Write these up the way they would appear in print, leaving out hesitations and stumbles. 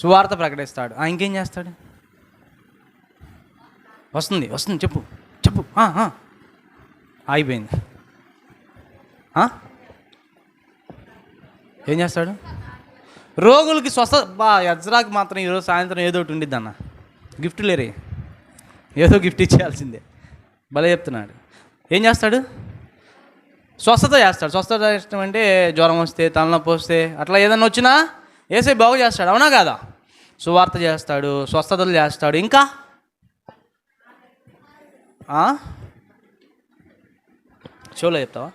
సువార్త ప్రకటిస్తాడు. ఇంకేం చేస్తాడు? వస్తుంది వస్తుంది చెప్పు చెప్పు. అయిపోయింది. ఏం చేస్తాడు? రోగులకి స్వస్థ. ఎజ్రాకి మాత్రం ఈరోజు సాయంత్రం ఏదో ఒకటి ఉండిద్ది అన్న. గిఫ్ట్ లేరే, ఏదో గిఫ్ట్ ఇచ్చేయాల్సిందే. భలే చెప్తున్నాడు. ఏం చేస్తాడు? స్వస్థత చేస్తాడు. స్వస్థత చేస్తాం అంటే జ్వరం వస్తే, తలనొప్పి వస్తే, అట్లా ఏదన్నా వచ్చినా ఏసై బాగు చేస్తాడు. అవునా కాదా? సువార్త చేస్తాడు, స్వస్థతలు చేస్తాడు. ఇంకా షోలో చెప్తావా?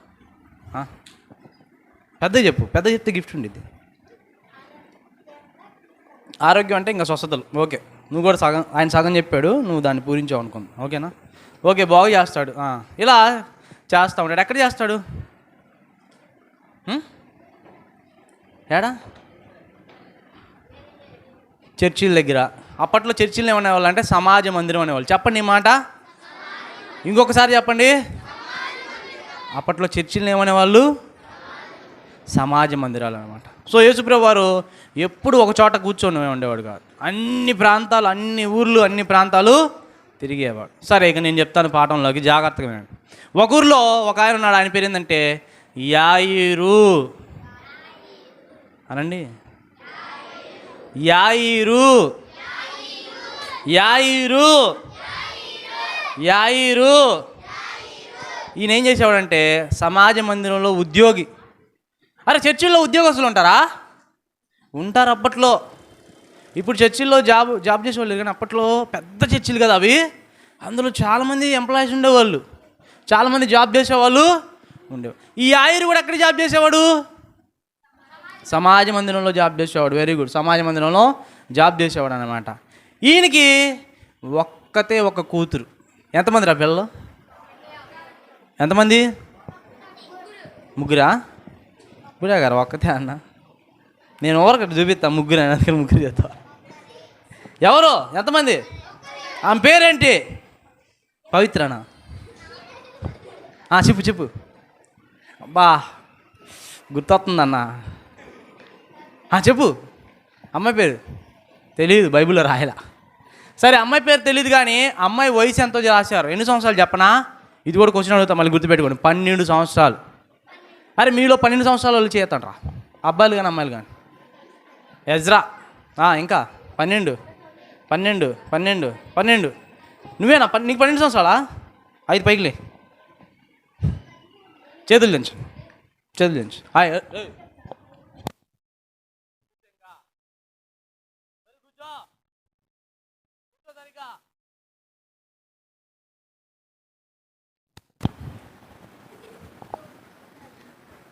పెద్ద చెప్పు, పెద్ద చెప్తే గిఫ్ట్ ఉండిద్ది. ఆరోగ్యం అంటే ఇంకా స్వస్థతలు. ఓకే, నువ్వు కూడా సగం, ఆయన సగం చెప్పాడు, నువ్వు దాన్ని పూరించావు అనుకుంది. ఓకేనా? ఓకే, బాగు చేస్తాడు. ఇలా చేస్తూ ఉంటాడు. ఎక్కడ చేస్తాడు? ఏడా? చర్చిల దగ్గర. అప్పట్లో చర్చిలు ఏమనేవాళ్ళు అంటే సమాజ మందిరం అనేవాళ్ళు. చెప్పండి ఈ మాట ఇంకొకసారి చెప్పండి. అప్పట్లో చర్చిలు ఏమనేవాళ్ళు? సమాజ మందిరాలు అనమాట. సో యేసుప్రభు వారు ఎప్పుడు ఒక చోట కూర్చొని ఉండేవాడు కాదు. అన్ని ప్రాంతాలు, అన్ని ఊర్లు, అన్ని ప్రాంతాలు తిరిగేవాడు. సరే, ఇక నేను చెప్తాను పాఠంలోకి, జాగ్రత్తగా వినండి. ఒక ఊరిలో ఒక ఆయన ఉన్నాడు. ఆయన పేరు ఏంటంటే యాయిరు. అనండి, యాయిరు. యాయిరు యాయిరు ఈయన ఏం చేసేవాడంటే సమాజ మందిరంలో ఉద్యోగి. అరే, చర్చిల్లో ఉద్యోగస్తులు ఉంటారా? ఉంటారు అప్పట్లో. ఇప్పుడు చర్చిల్లో జాబ్ చేసేవాళ్ళు కానీ అప్పట్లో పెద్ద చర్చిలు కదా అవి. అందులో చాలామంది ఎంప్లాయీస్ ఉండేవాళ్ళు, చాలామంది జాబ్ చేసేవాళ్ళు ఉండేవాళ్ళు. ఈ ఆయురు కూడా ఎక్కడ జాబ్ చేసేవాడు? సమాజ మందిరంలో జాబ్ చేసేవాడు. వెరీ గుడ్, సమాజ మందిరంలో జాబ్ చేసేవాడు అనమాట. ఈయనకి ఒక్కతే ఒక కూతురు. ఎంతమంది రా పిల్లలు? ఎంతమంది? ముగ్గురా? ముగ్గురే గారు? ఒక్కతే అన్న. నేను ఎవరికట్టు చూపిస్తాను ముగ్గురు అని, అందుకని ముగ్గురు చేస్తా. ఎవరు? ఎంతమంది? ఆమె పేరేంటి? పవిత్రనా? చెప్పు చెప్పు. అబ్బా, గుర్తొస్తుందన్న. చెప్పు. అమ్మాయి పేరు తెలియదు, బైబిల్లో రాయలా. సరే, అమ్మాయి పేరు తెలియదు కానీ అమ్మాయి వయసు ఎంతో రాశారు. ఎన్ని సంవత్సరాలు చెప్పనా? ఇది కూడా క్వశ్చన్ అడుగుతా, మళ్ళీ గుర్తుపెట్టుకోండి. 12 సంవత్సరాలు. అరే, మీలో 12 సంవత్సరాలు వాళ్ళు చేయతండ్రా, అబ్బాయిలు కానీ అమ్మాయిలు కానీ. ఎజ్రా. ఇంకా 12. నువ్వేనా? నీకు 12 సంవత్సరాలా? 5 పైకిలే. చేతులు దించు.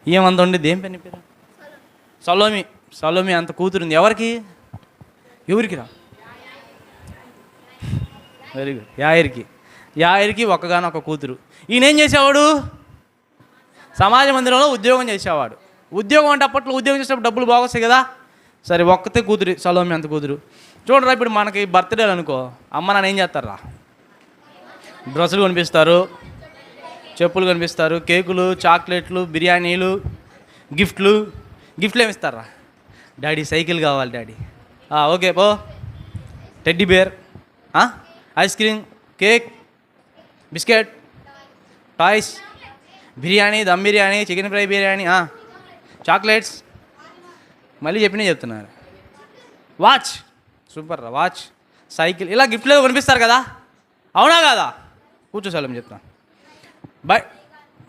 ఏమంత ఉండిద్ది? ఏం పెన్ పేరు? సలోమి అంత కూతురుంది. ఎవరికి రా? వెరీ గుడ్, యాయిరికి ఒక్కగానొక్క కూతురు. ఈయన ఏం చేసేవాడు? సమాజ మందిరంలో ఉద్యోగం చేసేవాడు. ఉద్యోగం అంటే అప్పట్లో ఉద్యోగం చేసేటప్పుడు డబ్బులు బాగొస్తాయి కదా. సరే, ఒక్కతే కూతురు, సలోమి అంత కూతురు. చూడరా, ఇప్పుడు మనకి బర్త్డేలు అనుకో, అమ్మ నాన్న ఏం చేస్తారా? డ్రెస్సులు కొనిపిస్తారు, చెప్పులు కనిపిస్తారు, కేకులు, చాక్లెట్లు, బిర్యానీలు, గిఫ్ట్లు ఏమి ఇస్తారా? డాడీ సైకిల్ కావాలి డాడీ. ఓకే పో. Teddy bear, ice cream, cake, biscuit, toys, biryani, dum biryani, chicken fry biryani, chocolates, మళ్ళీ చెప్తున్నారు. వాచ్, సూపర్ రా, వాచ్, సైకిల్, ఇలా గిఫ్ట్లు కొనిపిస్తారు కదా. అవునా కాదా? కూర్చోసాలం చెప్తాను.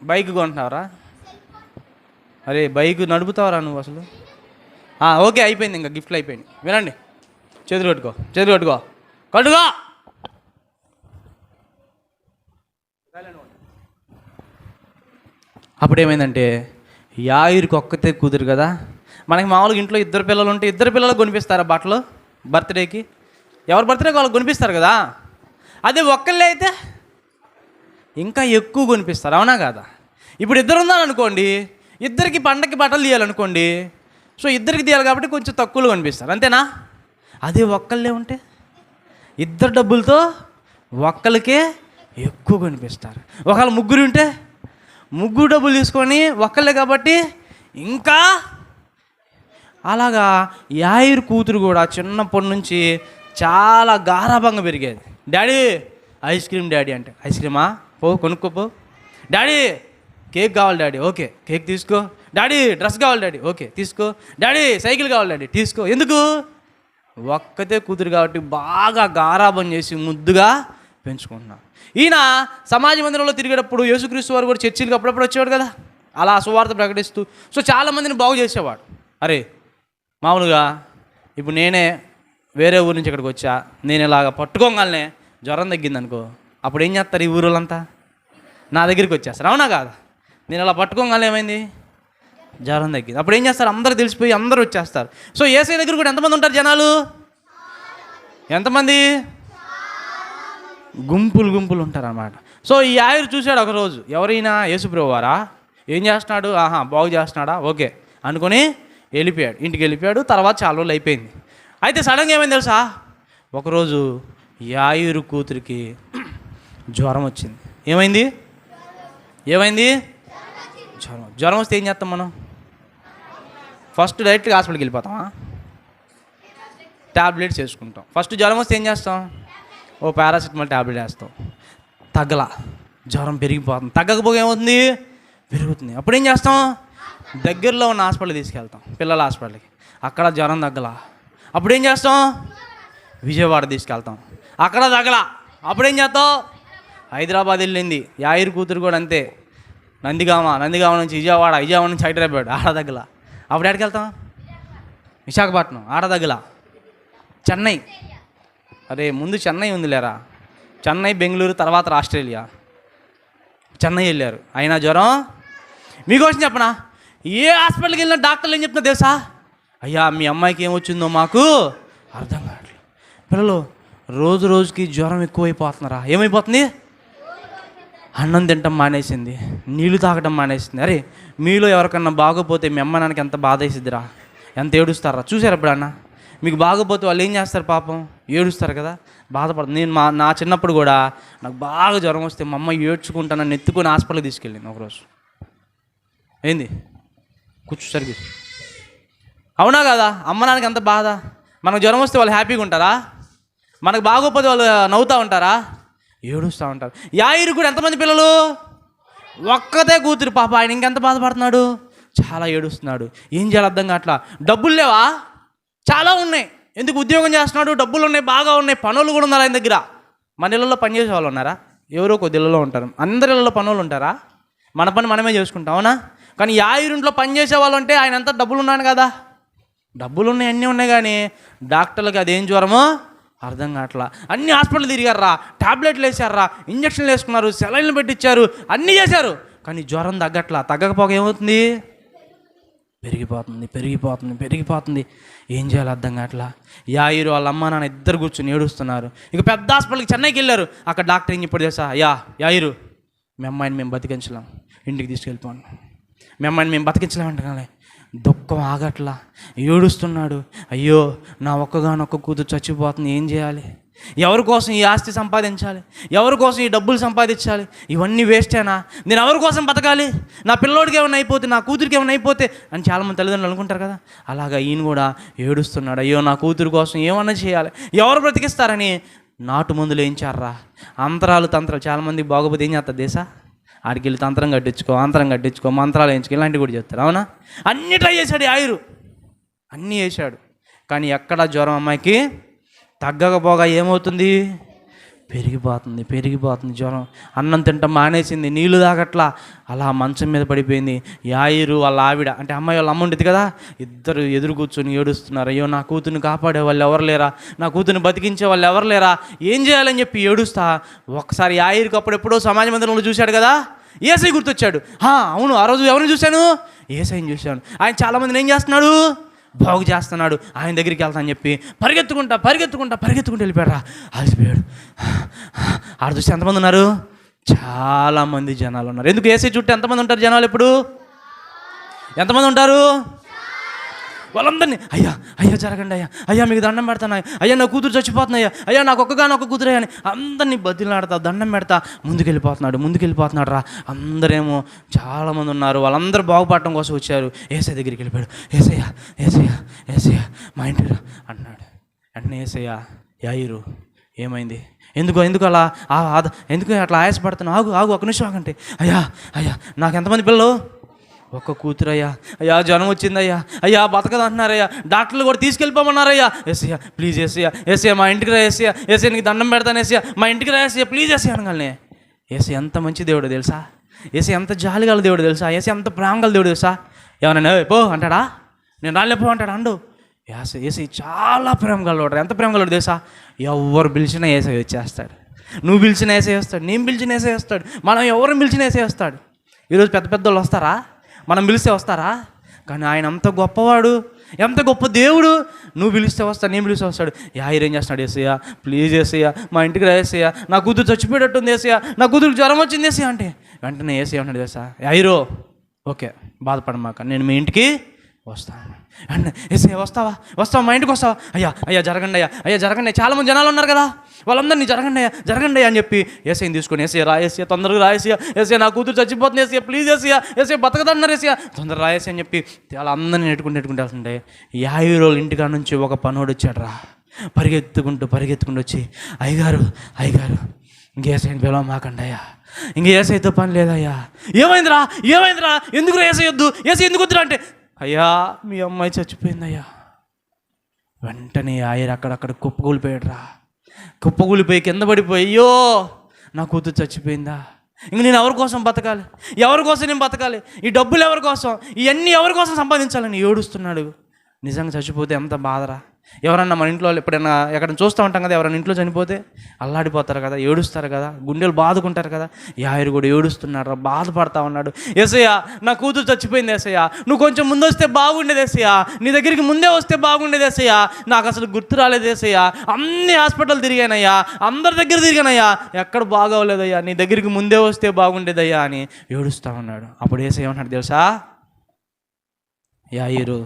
బైక్ కొంటున్నావరా? అరే, బైక్ నడుపుతావరా నువ్వు అసలు? ఓకే, అయిపోయింది, ఇంకా గిఫ్ట్లు అయిపోయింది. వినండి, చేతులు కట్టుకో. అప్పుడు ఏమైందంటే యాయిరికి ఒక్కతే కూతురు కదా. మనకి మామూలుగా ఇంట్లో 2 పిల్లలు ఉంటే 2 పిల్లలకు కొనిపిస్తారా బట్టలు? బర్త్డేకి ఎవరి బర్త్డేకి వాళ్ళకి కొనిపిస్తారు కదా. అదే ఒక్కళ్ళే అయితే ఇంకా ఎక్కువ కొనిపిస్తారు. అవునా కాదా? ఇప్పుడు 2 ఉన్నారనుకోండి, 2కి పండగకి బట్టలు తీయాలనుకోండి. సో 2కి తీయాలి కాబట్టి కొంచెం తక్కువలో కొనిపిస్తారు, అంతేనా? అదే ఒక్కళ్ళే ఉంటే 2 డబ్బులతో ఒక్కళ్ళకే ఎక్కువ కొనిపిస్తారు. ఒకవేళ 3 ఉంటే 3 డబ్బులు తీసుకొని ఒక్కళ్ళే కాబట్టి ఇంకా అలాగా యాయిరు కూతురు కూడా చిన్నప్పటి నుంచి చాలా గారాభంగా పెరిగేది. డాడీ ఐస్ క్రీమ్ డాడీ అంటే, ఐస్ క్రీమా పో కొనుక్కోపో. డాడీ కేక్ కావాలి డాడీ, ఓకే కేక్ తీసుకో. డాడీ డ్రెస్ కావాలి డాడీ, ఓకే తీసుకో. డాడీ సైకిల్ కావాలి డాడీ, తీసుకో. ఎందుకు? ఒక్కతే కూతురు కాబట్టి బాగా గారాబం చేసి ముద్దుగా పెంచుకుంటున్నాను. ఈయన సమాజ మందిరంలో తిరిగేటప్పుడు యేసుక్రీస్తు వారు కూడా చర్చిలకు అప్పుడప్పుడు వచ్చేవాడు కదా, అలా సువార్త ప్రకటిస్తూ. సో చాలామందిని బాగు చేసేవాడు. అరే మామూలుగా ఇప్పుడు నేనే వేరే ఊరి నుంచి ఇక్కడికి వచ్చా, నేను ఇలాగ పట్టుకోగానే జ్వరం తగ్గింది అనుకో, అప్పుడు ఏం చేస్తారు ఈ ఊరోళ్ళంతా? నా దగ్గరికి వచ్చేస్తారు, అవునా కాదా? నేను ఇలా పట్టుకోగానే ఏమైంది? జ్వరం తగ్గింది. అప్పుడు ఏం చేస్తారు? అందరూ తెలిసిపోయి అందరూ వచ్చేస్తారు. సో యేసయ్య దగ్గర కూడా ఎంతమంది ఉంటారు జనాలు? ఎంతమంది? గుంపులు గుంపులు ఉంటారు అన్నమాట. సో ఈ యాయిరు చూశాడు ఒకరోజు, ఎవరైనా యేసుప్రభు వారా, ఏం చేస్తున్నాడు, ఆహా బాగు చేస్తున్నాడా, ఓకే అనుకుని వెళ్ళిపోయాడు, ఇంటికి వెళ్ళిపోయాడు. తర్వాత చాలా రోజులు అయిపోయింది. అయితే సడన్గా ఏమైంది తెలుసా? ఒకరోజు యాయిరు కూతురికి జ్వరం వచ్చింది. ఏమైంది? జ్వరం వస్తే ఏం చేస్తాం మనం? ఫస్ట్ డైరెక్ట్గా హాస్పిటల్కి వెళ్ళిపోతామా? ట్యాబ్లెట్స్ వేసుకుంటాం. ఫస్ట్ జ్వరం వస్తే ఏం చేస్తాం? ఓ పారాసిటమాల్ ట్యాబ్లెట్ వేస్తాం. జ్వరం పెరిగిపోతుంది. తగ్గకపోతే ఏమవుతుంది? పెరుగుతుంది. అప్పుడు ఏం చేస్తాం? దగ్గరలో ఉన్న హాస్పిటల్కి తీసుకెళ్తాం, పిల్లల హాస్పిటల్కి. అక్కడ జ్వరం తగ్గలా, అప్పుడు ఏం చేస్తాం? విజయవాడ తీసుకెళ్తాం, అక్కడ తగ్గలా, అప్పుడు ఏం చేస్తాం? హైదరాబాద్ వెళ్ళింది. యాయిరు కూతురు కూడా అంతే. నందిగామ నుంచి విజయవాడ నుంచి హైదరాబాద్, ఆడ తగ్గలా, అప్పుడు ఎక్కడికి వెళ్తాం? విశాఖపట్నం, ఆడ తగ్గలా. చెన్నై, అరే ముందు చెన్నై ఉంది లేరా, చెన్నై బెంగళూరు తర్వాత ఆస్ట్రేలియా. చెన్నై వెళ్ళారు, అయినా జ్వరం. మీకోసం చెప్పనా, ఏ హాస్పిటల్కి వెళ్ళినా డాక్టర్లు ఏం చెప్తున్నా తెలుసా? అయ్యా మీ అమ్మాయికి ఏమొచ్చిందో మాకు అర్థం కావట్లేదు. పిల్లలు రోజు రోజుకి జ్వరం ఎక్కువైపోతున్నారా? ఏమైపోతుంది? అన్నం తినటం మానేసింది, నీళ్ళు తాగటం మానేసింది. అరే మీలో ఎవరికన్నా బాగోపోతే మీ అమ్మ నాన్నకి ఎంత బాధ వేసిద్దిరా, ఎంత ఏడుస్తారా? చూసారు ఎప్పుడన్నా? మీకు బాగోపోతే వాళ్ళు ఏం చేస్తారు పాపం? ఏడుస్తారు కదా, బాధపడదు. నేను నా చిన్నప్పుడు కూడా నాకు బాగా జ్వరం వస్తే మా అమ్మ ఏడ్చుకుంటా నన్ను ఎత్తుకొని హాస్పిటల్కి తీసుకెళ్ళింది ఒకరోజు. ఏంది కూర్చోసరికి, అవునా కదా? అమ్మ నాన్నకి ఎంత బాధ. మనకు జ్వరం వస్తే వాళ్ళు హ్యాపీగా ఉంటారా? మనకు బాగోపోతే వాళ్ళు నవ్వుతూ ఉంటారా? ఏడుస్తూ ఉంటారు. యాయిరు కూడా ఎంతమంది పిల్లలు? ఒక్కతే కూతురు. పాప ఆయన ఇంకెంత బాధపడుతున్నాడు, చాలా ఏడుస్తున్నాడు. ఏం చేయాలి అర్థం కావట్లా. డబ్బులు లేవా? చాలా ఉన్నాయి. ఎందుకు? ఉద్యోగం చేస్తున్నాడు, డబ్బులు ఉన్నాయి, బాగా ఉన్నాయి, పనులు కూడా ఉన్నారు ఆయన దగ్గర. మన ఇళ్ళలో పని చేసే వాళ్ళు ఉన్నారా? ఎవరో కొద్ది ఇళ్ళలో ఉంటారు. అందరి ఇళ్ళలో పనులు ఉంటారా? మన పని మనమే చేసుకుంటాం, అవునా? కానీ యాయిరింట్లో పని చేసే వాళ్ళు అంటే ఆయన అంతా డబ్బులు ఉన్నాను కదా, డబ్బులు ఉన్నాయి, అన్నీ ఉన్నాయి. కానీ డాక్టర్లకి అదేం జ్వరమో అర్థం కావట్లా. అన్ని హాస్పిటల్ తిరిగారా, ట్యాబ్లెట్లు వేసారా, ఇంజక్షన్లు వేసుకున్నారు, సెలైన్లు పెట్టించారు, అన్నీ చేశారు. కానీ జ్వరం తగ్గట్లా. తగ్గకపోక ఏమవుతుంది? పెరిగిపోతుంది. ఏం చేయాలో అర్థం కావట్లా. యాయిరు వాళ్ళ అమ్మ నాన్న ఇద్దరు కూర్చొని ఏడుస్తున్నారు. ఇక పెద్ద హాస్పిటల్కి చెన్నైకి వెళ్ళారు. అక్కడ డాక్టర్ ఏం చెప్పాడు తెలుసా? యాయిరు మీ అమ్మాయిని మేము బతికించలేం, ఇంటికి తీసుకెళ్ళిపోండి. మీ అమ్మాయిని మేము బతికించలేమంటే దుఃఖం ఆగట్లా, ఏడుస్తున్నాడు. అయ్యో నా ఒక్కగానొక్క కూతురు చచ్చిపోతుంది, ఏం చేయాలి? ఎవరి కోసం ఈ ఆస్తి సంపాదించాలి? ఎవరి కోసం ఈ డబ్బులు సంపాదించాలి? ఇవన్నీ వేస్టేనా? నేను ఎవరి కోసం బతకాలి? నా పిల్లోడికి ఏమైనా అయిపోతే, నా కూతురికి ఏమైనా అయిపోతే అని చాలామంది తల్లిదండ్రులు అనుకుంటారు కదా. అలాగా ఈయన కూడా ఏడుస్తున్నాడు. అయ్యో నా కూతురు కోసం ఏమన్నా చేయాలి, ఎవరు బ్రతికిస్తారని నాటు మందులు వేయించారా, అంతరాలు తంత్రాలు. చాలామంది బాగోపోతే ఏం చేస్తారు దేశా? ఆడికి వెళ్ళి తంత్రం కట్టించుకో, అంతరం కట్టించుకో, మంత్రాలు వేయించుకో, ఇలాంటివి కూడా చెప్తారు, అవునా? అన్నీ ట్రై చేశాడు యాయిరు, అన్నీ వేశాడు. కానీ ఎక్కడ జ్వరం అమ్మాయికి తగ్గకపోగా ఏమవుతుంది? పెరిగిపోతుంది జ్వరం. అన్నం తింటాం మానేసింది, నీళ్లు తాగట్లా, అలా మంచం మీద పడిపోయింది. యాయిరు వాళ్ళ ఆవిడ, అంటే అమ్మాయి వాళ్ళ అమ్మ ఉండేది కదా, ఇద్దరు ఎదురు కూర్చొని ఏడుస్తున్నారు. అయ్యో నా కూతుర్ని కాపాడే వాళ్ళు ఎవరు లేరా, నా కూతుర్ని బతికించే వాళ్ళు ఎవరు లేరా, ఏం చేయాలని చెప్పి ఏడుస్తా. ఒకసారి యాయిరుకి అప్పుడు ఎప్పుడో సమాజ మందిరంలో చూశాడు కదా, యేసయ్య గుర్తొచ్చాడు. అవును, ఆ రోజు ఎవరిని చూశాను? యేసయ్యని చూశాను. ఆయన చాలామందిని ఏం చేస్తున్నాడు? బాగు చేస్తున్నాడు. ఆయన దగ్గరికి వెళ్తానని చెప్పి పరిగెత్తుకుంటా వెళ్ళిపోయాడు. అలసిపోయాడు. ఆడ చూస్తే ఎంతమంది ఉన్నారు? చాలామంది జనాలు ఉన్నారు. ఎందుకు? యేసయ్య చుట్టూ ఎంతమంది ఉంటారు జనాలు? ఎప్పుడు ఎంతమంది ఉంటారు? వాళ్ళందరినీ అయ్యా అయ్యా జరగండి అయ్యా, అయ్యా మీకు దండం పెడతాను, అయ్యా నా కూతురు చచ్చిపోతున్నాయ్యా, అయ్యా నాకు ఒక్కగానొక్క కూతురే అని అందరినీ బతిలాడతా దండం పెడతా ముందుకెళ్ళిపోతున్నాడు రా. అందరేమో చాలామంది ఉన్నారు, వాళ్ళందరూ బాగుపడటం కోసం వచ్చారు. ఏసయ్య దగ్గరికి వెళ్ళిపోయాడు. ఏసయ్యా ఏసయ్యా ఏసయ్యా మా ఇంటికి రా అన్నాడు. వెంటనే ఏసయ్యా యాయిరు ఏమైంది, ఎందుకు అలా ఎందుకు అట్లా ఆయాసపడుతున్నావు, ఆగు ఒక నిమిషం ఆగంటే. అయ్యా అయ్యా నాకు ఎంతమంది పిల్లలు, ఒక్క కూతురు అయ్యా, అయ్యా జ్వరం వచ్చిందయ్యా, అయ్యా బతకదు అంటున్నారయ్యా, డాక్టర్లు కూడా తీసుకెళ్ళిపోమన్నారయ్యా. ఏసయ్యా ప్లీజ్ ఏసయ్యా మా ఇంటికి రా, ఏసయ్యా నీకు దండం పెడతాను, మా ఇంటికి రా ప్లీజ్ అనగానే ఏసయ్య ఎంత మంచి దేవుడు తెలుసా, ఏసయ్య ఎంత జాలిగల దేవుడు తెలుసా, ఏసయ్య ఎంత ప్రేమగల దేవుడు తెలుసా. ఏమన్నా పో అంటాడా, నేను రాలేపో అంటాడా, అండు ఏసయ్య చాలా ప్రేమగలవాడు. ఎంత ప్రేమగలవాడు తెలుసా, ఎవరు పిలిచినా ఏసయ్య వచ్చేస్తాడు. నువ్వు పిలిచిన ఏసయ్య వస్తాడు, నేను పిలిచిన ఏసయ్య వస్తాడు, మనం ఎవరిని పిలిచిన ఏసయ్య వస్తాడు. ఈరోజు పెద్ద వాళ్ళు వస్తారా, మనం పిలిస్తే వస్తారా? కానీ ఆయన అంత గొప్పవాడు, ఎంత గొప్ప దేవుడు. నువ్వు పిలిస్తే వస్తాడు, నేను పిలిస్తే వస్తాడు. యాయిరు ఏం చేస్తున్నాడు, ఏసయ్యా ప్లీజ్ ఏసయ్యా మా ఇంటికి రా ఏసయ్యా, నా కూతురు చచ్చిపోయేటట్టుంది ఏసయ్యా, నా కూతురికి జ్వరం వచ్చింది ఏసయ్యా అంటే వెంటనే ఏసయ్య అన్నాడు తెలుసా, యాయిరో ఓకే బాధపడమాక, నేను మీ ఇంటికి వస్తాను. అండ్ ఏసయ్య వస్తావా మా ఇంటికి వస్తావా, అయ్యా జరగండి అయ్యా జరగండి, చాలామంది జనాలు ఉన్నారు కదా వాళ్ళందరినీ జరగండి అని చెప్పి ఏసయ్యని తీసుకొని ఏసయ్య తొందరగా రాయేసయ్య నా కూతురు చచ్చిపోతుంది ఏసయ్య ప్లీజ్ ఏసయ్య బతకదన్నారు ఏసయ్య తొందరగా రాయేసి అని చెప్పి వాళ్ళందరినీ నెట్టుకుంటూ వెళ్తుంటే యాయిరు ఇంటికాడ నుంచి ఒక పనోడు వచ్చాడు రా, పరిగెత్తుకుంటూ వచ్చి అయ్యగారు ఇంకేసయ్యని పిలవమాకండి అయ్యా, ఇంక ఏసయ్యతో పని లేదయ్యా. ఏమైందిరా ఎందుకు ఏసయ్యొద్దు, ఏసయ్య ఎందుకు వద్దురా అంటే, అయ్యా మీ అమ్మాయి చచ్చిపోయిందయ్యా. వెంటనే యాయిరు అక్కడక్కడ కుప్పకూలిపోయి కింద పడిపోయి, అయ్యో నా కూతురు చచ్చిపోయిందా, ఇంక నేను ఎవరి కోసం బతకాలి, నేను బతకాలి, ఈ డబ్బులు ఎవరి కోసం, ఇవన్నీ ఎవరి కోసం సంపాదించాలని ఏడుస్తున్నాడు. నిజంగా చచ్చిపోతే ఎంత బాధరా. ఎవరన్నా మన ఇంట్లో ఎప్పుడైనా ఎక్కడైనా చూస్తూ ఉంటాం కదా, ఎవరైనా ఇంట్లో చనిపోతే అల్లాడిపోతారు కదా, ఏడుస్తారు కదా, గుండెలు బాదుకుంటారు కదా. యాయిరు కూడా ఏడుస్తున్నాడు, బాధపడతా ఉన్నాడు. ఏసయ్యా నా కూతురు చచ్చిపోయింది ఏసయ్యా, నువ్వు కొంచెం ముందు వస్తే బాగుండేది ఏసయ్యా, నీ దగ్గరికి ముందే వస్తే బాగుండేది ఏసయ్యా, నాకు అసలు గుర్తు రాలేదు ఏసయ్యా, అన్ని హాస్పిటల్ తిరిగానయ్యా, అందరి దగ్గర తిరిగానయ్యా, ఎక్కడ బాగోలేదయ్యా, నీ దగ్గరికి ముందే వస్తే బాగుండేదయ్యా అని ఏడుస్తూ ఉన్నాడు. అప్పుడు ఏసయ్య ఏమన్నాడు తెలుసా, యాయిరు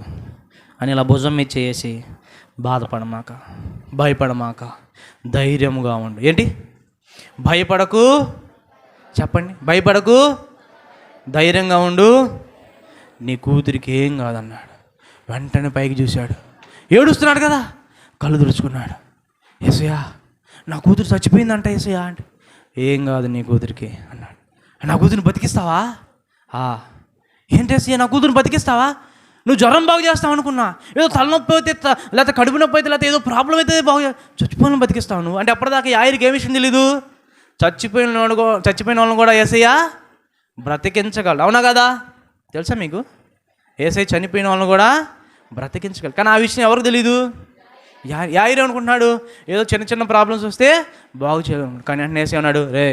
అని ఇలా భుజం మీద చేసి బాధపడమాక, భయపడమాక, ధైర్యముగా ఉండు. ఏంటి భయపడకు, చెప్పండి భయపడకు, ధైర్యంగా ఉండు, నీ కూతురికి ఏం కాదన్నాడు. వెంటనే పైకి చూశాడు, ఏడుస్తున్నాడు కదా, కళ్ళు తుడుచుకున్నాడు. ఏసయ్యా నా కూతురు చచ్చిపోయిందంట ఏసయ్యా అంటే, ఏం కాదు నీ కూతురికి అన్నాడు. నా కూతురిని బతికిస్తావా, ఏంటి ఏసయ్యా నా కూతురిని బతికిస్తావా, నువ్వు జ్వరం బాగు చేస్తావు అనుకున్నా, ఏదో తలనొప్పి అయితే లేకపోతే కడుపు నొప్పి అయితే లేకపోతే ఏదో ప్రాబ్లం అయితే చచ్చిపోయిన బతికిస్తావు నువ్వు అంటే. అప్పటిదాకా యాయిరికి ఏ విషయం తెలీదు, చచ్చిపోయిన వాళ్ళని కూడా ఏసయ్య బ్రతికించగలడు, అవునా కదా, తెలుసా మీకు, ఏసయ్య చనిపోయిన వాళ్ళని కూడా బ్రతికించగలడు. కానీ ఆ విషయం ఎవరికి తెలీదు. యాయిరు అనుకుంటున్నాడు ఏదో చిన్న ప్రాబ్లమ్స్ వస్తే బాగు చేయగలను, కానీ అంటే ఏసయ్య అన్నాడు, రే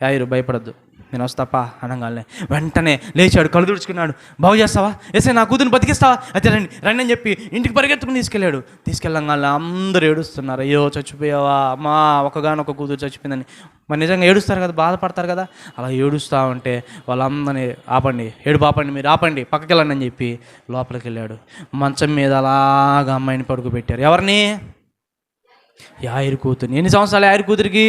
యాయిరు భయపడద్దు, నేను వస్తాపా అనగానే వెంటనే లేచాడు, కళ్ళు తుడుచుకున్నాడు. బాగు చేస్తావా ఏసయ్య నా కూతురుని బతికిస్తావా, అయితే రండి అని చెప్పి ఇంటికి పరిగెత్తుకుని తీసుకెళ్ళగానే అందరూ ఏడుస్తున్నారు, అయ్యో చచ్చిపోయావా అమ్మా, ఒకగానొక కూతురు చచ్చిపోయిందని. మరి నిజంగా ఏడుస్తారు కదా, బాధపడతారు కదా. అలా ఏడుస్తూ ఉంటే వాళ్ళందరినీ మీరు ఆపండి పక్కకి వెళ్ళండి అని చెప్పి లోపలికి వెళ్ళాడు. మంచం మీద అలాగా అమ్మాయిని పడుకోబెట్టారు. ఎవరిని, యాయిరు కూతురు. ఎన్ని సంవత్సరాలు యాయిరు కూతురికి,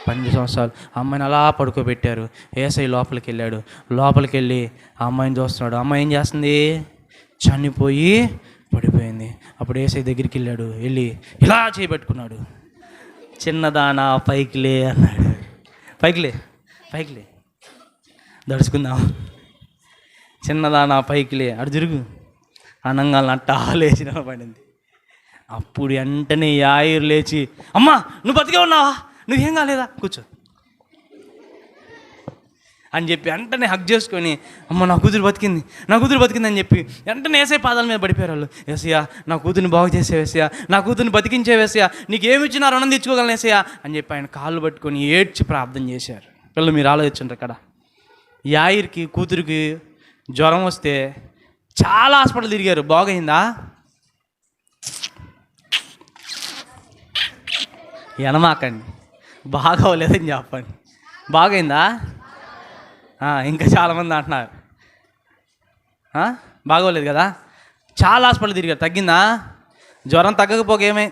12 సంవత్సరాలు. అమ్మాయిని అలా పడుకోబెట్టారు. ఏసయ్య లోపలికి వెళ్ళి ఆ అమ్మాయిని చూస్తున్నాడు. అమ్మాయి ఏం చేస్తుంది, చనిపోయి పడిపోయింది. అప్పుడు ఏసయ్య దగ్గరికి వెళ్ళి ఇలా చేయబెట్టుకున్నాడు. చిన్నదానా పైకి లే అన్నాడు. పైకి లే దడుచుకుందాం, చిన్నదానా పైకి లే, అటు తిరుగు అనంగాలను అట్టా లేచి నిలబడింది. అప్పుడు వెంటనే యాయిరు లేచి, అమ్మా నువ్వు బతికే ఉన్నావా, నువ్వేం కాలేదా, కూర్చో అని చెప్పి వెంటనే హగ్ చేసుకొని, అమ్మ నా కూతురు బతికింది అని చెప్పి వెంటనే ఏసయ్య పాదాల మీద పడిపోయారు వాళ్ళు. ఏసయ్యా నా కూతురిని బాగు చేసేవేసయ్యా, నా కూతురిని బతికించేవేసయ్యా, నీకేమిచ్చినా రుణం తెచ్చుకోగలను ఏసయ్యా అని చెప్పి ఆయన కాళ్ళు పట్టుకొని ఏడ్చి ప్రార్థన చేశారు. పిల్లలు మీరు ఆలోచించండి, అక్కడ యాయిర్కి కూతురికి జ్వరం వస్తే చాలా హాస్పిటల్ తిరిగారు, బాగైందా, ఎనమాకండి, బాగోలేదని చెప్పండి, బాగైందా, ఇంకా చాలామంది అంటున్నారు బాగోలేదు కదా. చాలా హాస్పిటల్ తిరిగారు, తగ్గిందా? జ్వరం తగ్గకపోకేమే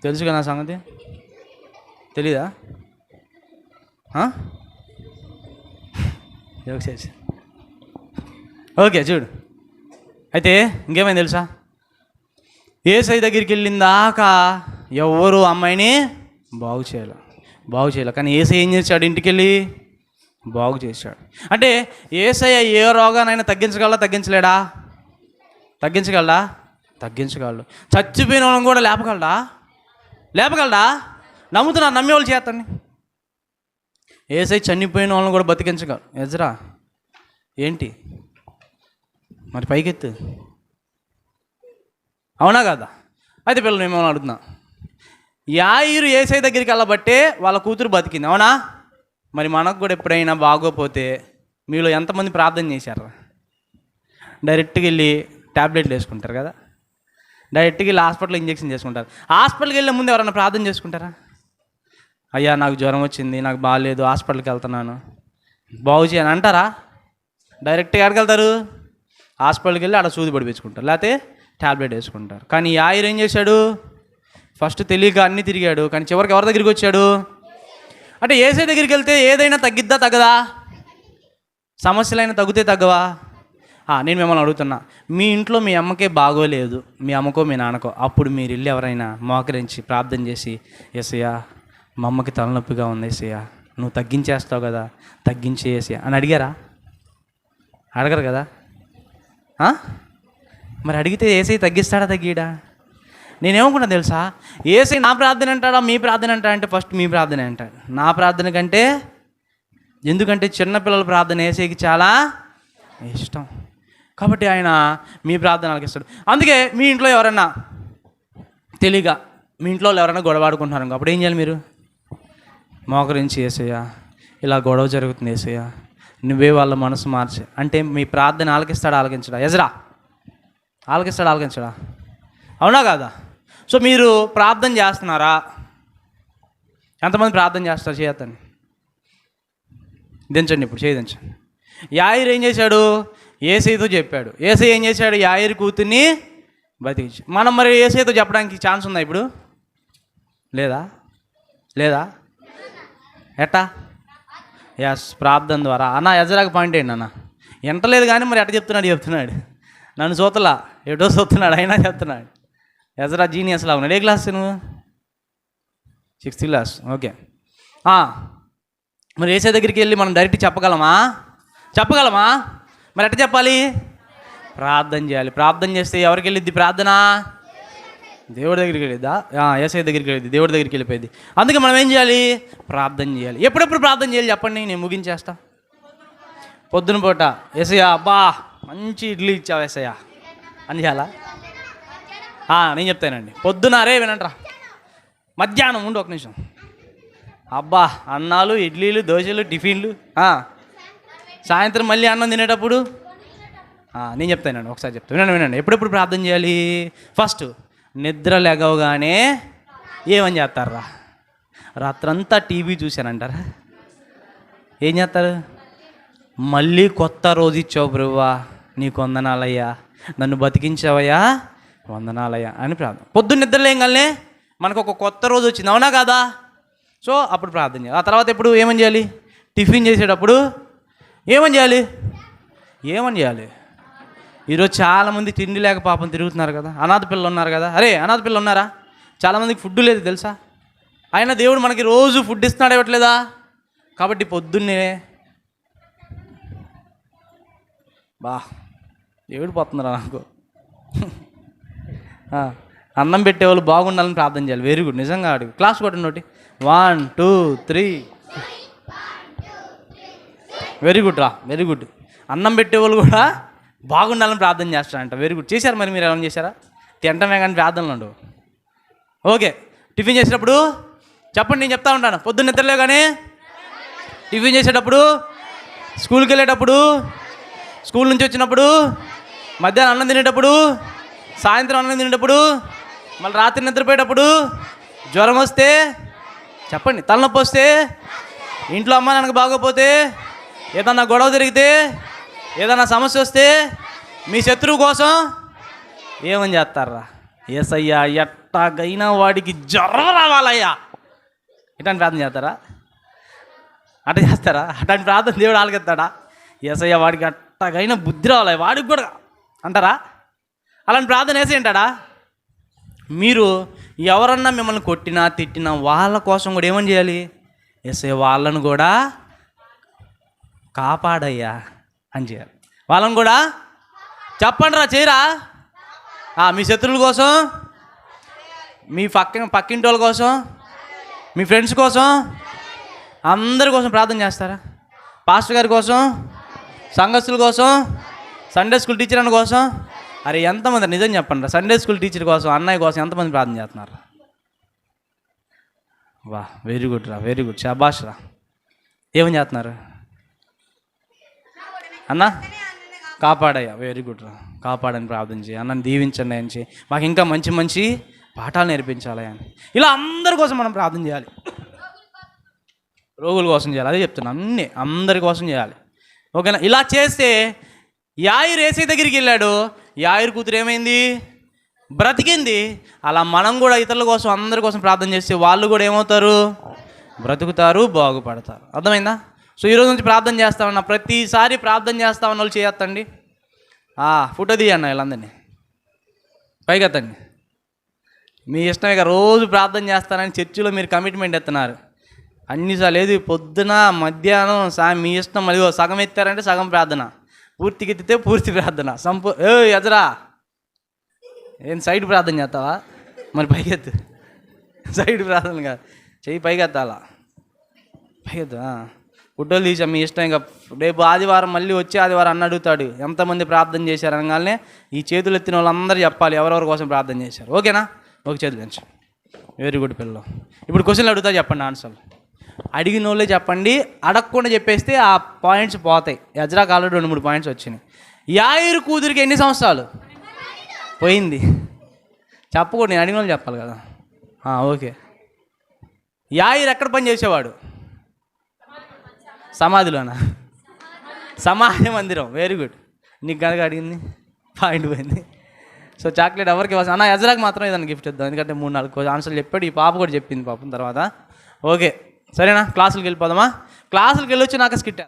తెలుసు కదా సంగతి, తెలీదా? ఓకే చూడు, అయితే ఇంకేమైంది తెలుసా? యేసయ్య దగ్గరికి వెళ్ళిందాక ఎవరు అమ్మాయిని బాగు చేయాలి. కానీ యేసయ్య ఏం చేశాడు? ఇంటికి వెళ్ళి బాగు చేశాడు. అంటే యేసయ్య ఏ రోగానైనా తగ్గించగలడా? తగ్గించగలడు. చచ్చిపోయిన వాళ్ళని కూడా లేపగలడా? నమ్ముతున్నా, నమ్మేవాళ్ళు చేతండి. యేసయ్య చనిపోయిన వాళ్ళని కూడా బతికించగలడు. ఎజ్రా ఏంటి మరి పైకెత్తు, అవునా కదా? అయితే పిల్లలు ఏమో అడుగుతున్నా, యాయిరు యేసయ్య దగ్గరికి వెళ్ళబట్టే వాళ్ళ కూతురు బతికింది, అవునా? మరి మనకు కూడా ఎప్పుడైనా బాగోపోతే మీలో ఎంతమంది ప్రార్థన చేశారు? డైరెక్ట్గా వెళ్ళి ట్యాబ్లెట్లు వేసుకుంటారు కదా, డైరెక్ట్గా వెళ్ళి హాస్పిటల్లో ఇంజెక్షన్ చేసుకుంటారు. హాస్పిటల్కి వెళ్ళే ముందు ఎవరైనా ప్రార్థన చేసుకుంటారా? అయ్యా నాకు జ్వరం వచ్చింది, నాకు బాగాలేదు, హాస్పిటల్కి వెళ్తున్నాను, బాగు చేయని అంటారా? డైరెక్ట్గా ఎక్కడికి వెళ్తారు? హాస్పిటల్కి వెళ్ళి ఆడ సూది పడిపించుకుంటారు, లేకపోతే ట్యాబ్లెట్ వేసుకుంటారు. కానీ యాయిరు ఏం చేశాడు? ఫస్ట్ తెలియక అన్నీ తిరిగాడు, కానీ చివరికి ఎవరి దగ్గరికి వచ్చాడు? అంటే యేసయ్య దగ్గరికి వెళ్తే ఏదైనా తగ్గదా? సమస్యలైనా తగ్గవా? నేను మిమ్మల్ని అడుగుతున్నా, మీ ఇంట్లో మీ అమ్మకే బాగోలేదు, మీ అమ్మకో మీ నాన్నకో, అప్పుడు మీరు వెళ్ళి ఎవరైనా మోకరించి ప్రార్థన చేసి, యేసయ్యా మా అమ్మకి తలనొప్పిగా ఉంది, యేసయ్యా నువ్వు తగ్గించేస్తావు కదా, తగ్గించే యేసయ్యా అని అడగరు కదా? మరి అడిగితే యేసయ్య తగ్గిస్తాడా తగ్గిడా? నేనేమనుకున్నా తెలుసా, యేసయ్య నా ప్రార్థన అంటాడా మీ ప్రార్థన అంటాడా అంటే ఫస్ట్ మీ ప్రార్థన అంటాడు. నా ప్రార్థన కంటే, ఎందుకంటే చిన్నపిల్లల ప్రార్థన యేసయ్యకి చాలా ఇష్టం, కాబట్టి ఆయన మీ ప్రార్థన ఆలకిస్తాడు. అందుకే మీ ఇంట్లో ఎవరైనా తెలియక మీ ఇంట్లో ఎవరైనా గొడవ ఆడుకుంటున్నారు, అప్పుడు ఏం చేయాలి? మీరు మోకరించి, యేసయ్యా ఇలా గొడవ జరుగుతుంది, యేసయ్యా నువ్వే వాళ్ళ మనసు మార్చి అంటే మీ ప్రార్థన ఆలకించడా? ఎజ్రా ఆలకించడా? అవునా కాదా? సో మీరు ప్రార్థన చేస్తున్నారా? ఎంతమంది ప్రార్థన చేస్తారు? చేయొద్దండి, దించండి, ఇప్పుడు దించండి. యాయిరు ఏం చేశాడు? యేసయ్యతో చెప్పాడు. యేసయ్య ఏం చేశాడు? యాయిరు కూతుర్ని బతికించి. మనం మరి యేసయ్యతో చెప్పడానికి ఛాన్స్ ఉందా ఇప్పుడు? లేదా? ఎట్టా? ఎస్, ప్రార్థన ద్వారా. ఎజరాకు పాయింట్ ఏంటి అన్న? ఎంటలేదు కానీ మరి ఎట్ట చెప్తున్నాడు. నన్ను చూతలా ఎటో చూస్తున్నాడు, అయినా చెప్తున్నాడు. ఎజరా జీనియస్లా ఉన్నాడు. ఏ క్లాస్ నువ్వు? 6th class. ఓకే. మరి యేసయ్య దగ్గరికి వెళ్ళి మనం డైరెక్ట్ చెప్పగలమా? మరి ఎట్ట చెప్పాలి? ప్రార్థన చేయాలి. ప్రార్థన చేస్తే ఎవరికి వెళ్ళిద్ది ప్రార్థన? దేవుడి దగ్గరికి వెళ్ళిద్దా? యేసయ్య దగ్గరికి వెళ్ళిద్ది, దేవుడి దగ్గరికి వెళ్ళిపోయింది. అందుకే మనం ఏం చేయాలి? ప్రార్థన చేయాలి. ఎప్పుడెప్పుడు ప్రార్థన చేయాలి చెప్పండి, నేను ముగించేస్తా. పొద్దున పూట, యేసయ్య అబ్బా మంచి ఇడ్లీ ఇచ్చావు యేసయ్య అని చేయాలా? నేను చెప్తానండి. పొద్దున వినంట్రా, మధ్యాహ్నం ఉండు ఒక నిమిషం, అబ్బా అన్నాలు, ఇడ్లీలు, దోశలు, టిఫిన్లు. సాయంత్రం మళ్ళీ అన్నం తినేటప్పుడు నేను చెప్తానండి, ఒకసారి చెప్తాను, వినండి. ఎప్పుడెప్పుడు ప్రార్థన చేయాలి? ఫస్ట్ నిద్ర లేగవగానే ఏమని చేస్తారా? రాత్రంతా టీవీ చూశానంటారా? ఏం చేస్తారు? మళ్ళీ కొత్త రోజు ఇచ్చావు ప్రభువా, నీకు వందనాలయ్యా, నన్ను బతికించావయ్యా, వందనాలయ్యా అని ప్రార్థన. పొద్దున్న నిద్రలేయగానే మనకు ఒక కొత్త రోజు వచ్చింది, అవునా కాదా? సో అప్పుడు ప్రార్థన చేయాలి. ఆ తర్వాత ఎప్పుడు ఏమని చేయాలి? టిఫిన్ చేసేటప్పుడు ఏమని చేయాలి? ఈరోజు చాలామంది తిండి లేక పాపం తిరుగుతున్నారు కదా, అనాథ పిల్లలు ఉన్నారు కదా. అనాథ పిల్లలు ఉన్నారా? చాలామందికి ఫుడ్ లేదు తెలుసా? అయినా దేవుడు మనకి రోజు ఫుడ్ ఇస్తున్నాడు, ఇవ్వట్లేదా? కాబట్టి పొద్దున్నే దేవుడు పోతున్నారా నాకు అన్నం పెట్టేవాళ్ళు బాగుండాలని ప్రార్థన చేయాలి. వెరీ గుడ్, నిజంగా అడుగు. క్లాస్ కొట్టండి ఒకటి. 1 2 3. Very good very good. అన్నం పెట్టేవాళ్ళు కూడా బాగుండాలని ప్రార్థన చేస్తారంట. Very good. చేశారు మరి మీరు ఏమైనా చేశారా? తింటమే కానీ ప్రార్థనలు ఉండవు. ఓకే, టిఫిన్ చేసేటప్పుడు చెప్పండి, నేను చెప్తా ఉంటాను. పొద్దున్న నిద్రలే కానీ టిఫిన్ చేసేటప్పుడు, స్కూల్కి వెళ్ళేటప్పుడు, స్కూల్ నుంచి వచ్చినప్పుడు, మధ్యాహ్నం అన్నం తినేటప్పుడు, సాయంత్రం అన్నం తినేటప్పుడు, మళ్ళీ రాత్రి నిద్రపోయేటప్పుడు, జ్వరం వస్తే చెప్పండి, తలనొప్పి వస్తే, ఇంట్లో అమ్మ నాన్నకు బాగోపోతే, ఏదన్నా గొడవ జరిగితే, ఏదైనా సమస్య వస్తే మీ శత్రువు కోసం ఏమని చేస్తారా? యేసయ్యా ఎట్టాగైనా వాడికి జ్వరం రావాలయ్యా, ఇట్లాంటి ప్రార్థన చేస్తారా? అట్లా చేస్తారా? అట్లాంటి ప్రార్థన దేవుడు ఆలకెత్తాడా? యేసయ్యా వాడికి అట్టాగైనా బుద్ధి రావాలి వాడికి కూడా అంటారా? అలాంటి ప్రార్థన వేసి ఏంటాడా? మీరు ఎవరన్నా మిమ్మల్ని కొట్టినా తిట్టినా వాళ్ళ కోసం కూడా ఏమని చేయాలి? యేసయ్యా వాళ్ళను కూడా కాపాడయ్యా అని చేయాలి. వాళ్ళని కూడా చెప్పండి రా, చేయరా? మీ శత్రువుల కోసం, మీ పక్కింటి వాళ్ళ కోసం, మీ ఫ్రెండ్స్ కోసం, అందరి కోసం ప్రార్థన చేస్తారా? పాస్టర్ గారి కోసం, సంఘస్థుల కోసం, సండే స్కూల్ టీచర్ అన్న కోసం. అరే ఎంతమంది నిజం చెప్పండి రా, సండే స్కూల్ టీచర్ కోసం, అన్నయ్య కోసం ఎంతమంది ప్రార్థన చేస్తున్నారు? వా, వెరీ గుడ్ రా, వెరీ గుడ్, శాబాష్ రా. ఏమని చేస్తున్నారు? అన్న కాపాడయ్యా, వెరీ గుడ్ రా, కాపాడని ప్రార్థన చేయి, అన్నని దీవించండి అని చేయి, మాకు ఇంకా మంచి మంచి పాఠాలు నేర్పించాలి అని. ఇలా అందరి కోసం మనం ప్రార్థన చేయాలి. రోగుల కోసం చేయాలి, అదే చెప్తున్నా, అందరి కోసం చేయాలి. ఓకేనా? ఇలా చేస్తే యాయిరు యేసయ్య దగ్గరికి వెళ్ళాడు, యాయిరు కూతురు ఏమైంది? బ్రతికింది. అలా మనం కూడా ఇతరుల కోసం, అందరి కోసం ప్రార్థన చేస్తే వాళ్ళు కూడా ఏమవుతారు? బ్రతుకుతారు, బాగుపడతారు. అర్థమైందా? సో ఈరోజు నుంచి ప్రార్థన చేస్తామన్నా, ప్రతిసారి ప్రార్థన చేస్తామన్న వాళ్ళు చేయొద్దండి. ఫోటో తీయన్న వీళ్ళందరినీ పైకెత్తండి. మీ ఇష్టం, ఇక రోజు ప్రార్థన చేస్తానని చర్చిలో మీరు కమిట్మెంట్ ఎత్తున్నారు. అన్నిసార్లు లేదు, పొద్దున మధ్యాహ్నం మీ ఇష్టం. మళ్ళీ సగం ఎత్తారంటే సగం ప్రార్థన, పూర్తికి ఎత్తితే పూర్తి ప్రార్థన. ఎజరా ఏం సైడ్ ప్రార్థన చేస్తావా? మరి పైకెత్తు. సైడ్ ప్రార్థన కాదు, చెయ్యి పైకెత్తాలా, పైకెత్తు. ఫోటోలు తీసా మీ ఇష్టం. ఇంకా రేపు ఆదివారం మళ్ళీ వచ్చే ఆదివారం అన్న అడుగుతాడు ఎంతమంది ప్రార్థన చేశారు అనగానే ఈ చేతులు ఎత్తిన వాళ్ళందరూ చెప్పాలి ఎవరెవరి కోసం ప్రార్థన చేశారు. ఓకేనా? ఒక చేతులు పెంచు. వెరీ గుడ్ పిల్లలు. ఇప్పుడు క్వశ్చన్లు అడుగుతా, చెప్పండి ఆన్సర్లు. అడిగిన వాళ్ళే చెప్పండి, అడగకుండా చెప్పేస్తే ఆ పాయింట్స్ పోతాయి. ఎజ్రాకి ఆల్రెడీ 2-3 పాయింట్స్ వచ్చినాయి. యాయిరు కూతురికి ఎన్ని సంవత్సరాలు పోయింది? చెప్పకూడదు, నేను అడిగిన వాళ్ళు చెప్పాలి కదా. ఓకే. యాయిరు ఎక్కడ పని చేసేవాడు? సమాధిలోనా? సమాధి మందిరం. Very good. నీకు కనుక అడిగింది పాయింట్ పోయింది. సో చాక్లెట్ ఎవరికి ఇవ్వాలి అన్న? ఎజ్రాకి మాత్రం ఏదైనా గిఫ్ట్ ఇద్దాం, ఎందుకంటే 3-4 ఆన్సర్లు చెప్పాడు. ఈ పాప కూడా చెప్పింది పాపం తర్వాత. ఓకే సరేనా? క్లాసులకు వెళ్ళిపోదామా? క్లాసులకు వెళ్ళొచ్చి నాకు స్కిట్